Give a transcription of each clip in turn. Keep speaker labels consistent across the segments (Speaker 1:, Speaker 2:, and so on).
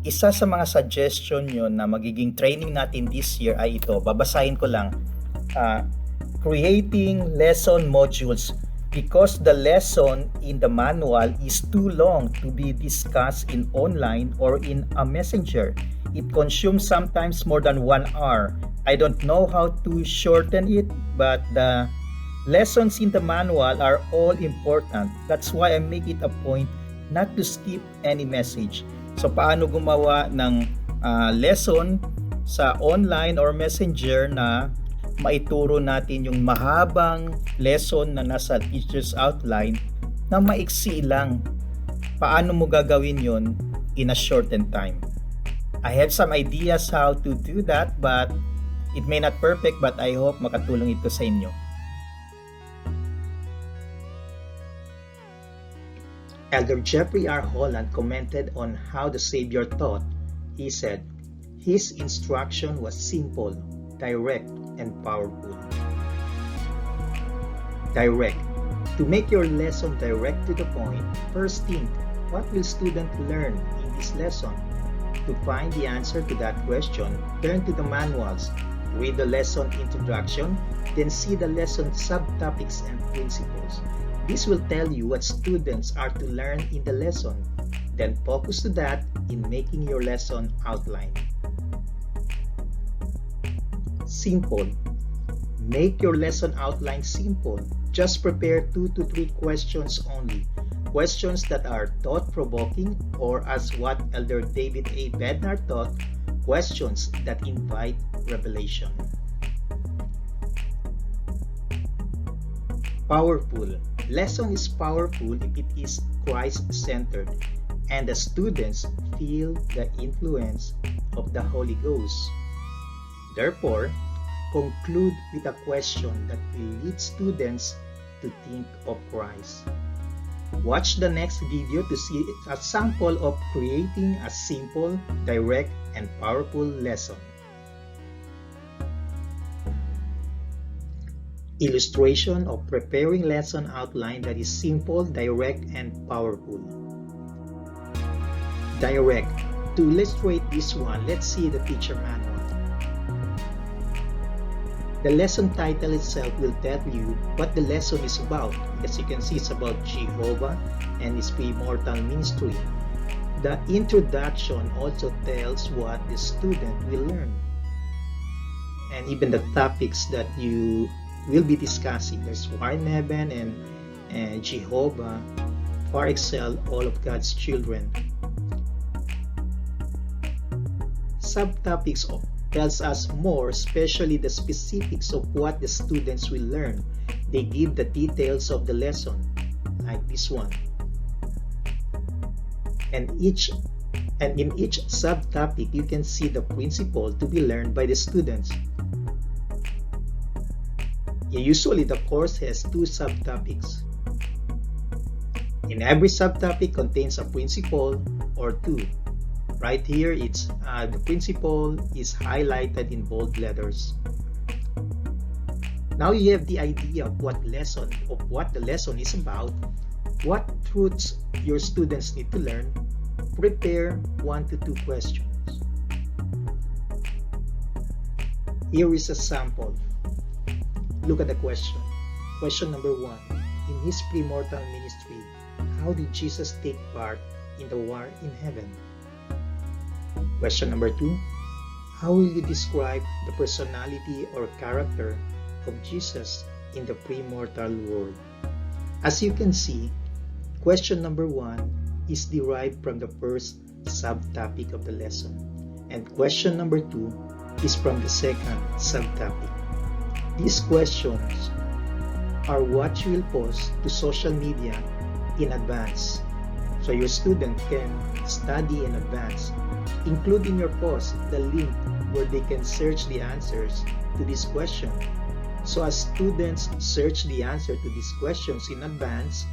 Speaker 1: Isa sa mga suggestion yun na magiging training natin this year ay ito. Babasahin ko lang. Creating lesson modules because the lesson in the manual is too long to be discussed in online or in a messenger. It consumes sometimes more than 1 hour. I don't know how to shorten it, but the lessons in the manual are all important. That's why I make it a point not to skip any message. So paano gumawa ng lesson sa online or messenger na maituro natin yung mahabang lesson na nasa teacher's outline na maiksi lang. Paano mo gagawin yon in a shortened time? I have some ideas how to do that, but it may not perfect, but I hope makatulong ito sa inyo. Elder Jeffrey R. Holland commented on how the Savior taught. He said, "His instruction was simple, direct, and powerful." Direct. To make your lesson direct to the point, first think, what will student learn in this lesson? To find the answer to that question, turn to the manuals, read the lesson introduction, then see the lesson subtopics and principles. This will tell you what students are to learn in the lesson. Then focus to that in making your lesson outline. Simple. Make your lesson outline simple. Just prepare 2 to 3 questions only. Questions that are thought-provoking, or as what Elder David A. Bednar taught, questions that invite revelation. Powerful. Lesson is powerful if it is Christ-centered and the students feel the influence of the Holy Ghost. Therefore, conclude with a question that will lead students to think of Christ. Watch the next video to see a sample of creating a simple, direct, and powerful lesson. Illustration of preparing lesson outline that is simple, direct, and powerful. Direct. To illustrate this one, let's see the teacher manual. The lesson title itself will tell you what the lesson is about. As you can see, it's about Jehovah and his premortal ministry. The introduction also tells what the student will learn, and even the topics that you will be discussing. There's War in Heaven and Jehovah far excel all of God's children. Subtopics tells us more, especially the specifics of what the students will learn. They give the details of the lesson, like this one. And in each subtopic, you can see the principle to be learned by the students. Usually, the course has 2 subtopics. In every subtopic contains a principle or 2. Right here, it's the principle is highlighted in bold letters. Now you have the idea of what the lesson is about, what truths your students need to learn. Prepare 1 to 2 questions. Here is a sample. Look at the question. Question number 1. In his premortal ministry, how did Jesus take part in the war in heaven? Question number 2. How will you describe the personality or character of Jesus in the premortal world? As you can see, question number 1 is derived from the first subtopic of the lesson, and question number 2 is from the second subtopic. These questions are what you will post to social media in advance, so your student can study in advance. Include in your post the link where they can search the answers to this question. So as students search the answer to these questions in advance,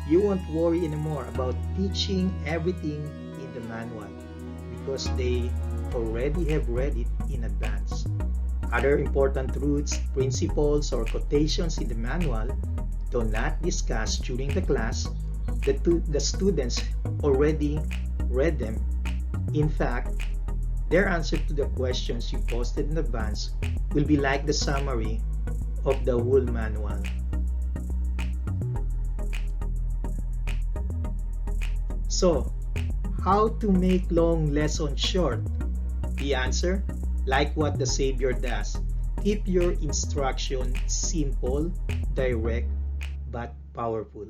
Speaker 1: you won't worry anymore about teaching everything in the manual because they already have read it in advance. Other important truths, principles, or quotations in the manual do not discuss during the class. The students already read them In fact, their answer to the questions you posted in advance will be like the summary of the whole manual. So, how to make long lessons short? The answer, like what the Savior does, keep your instruction simple, direct, but powerful.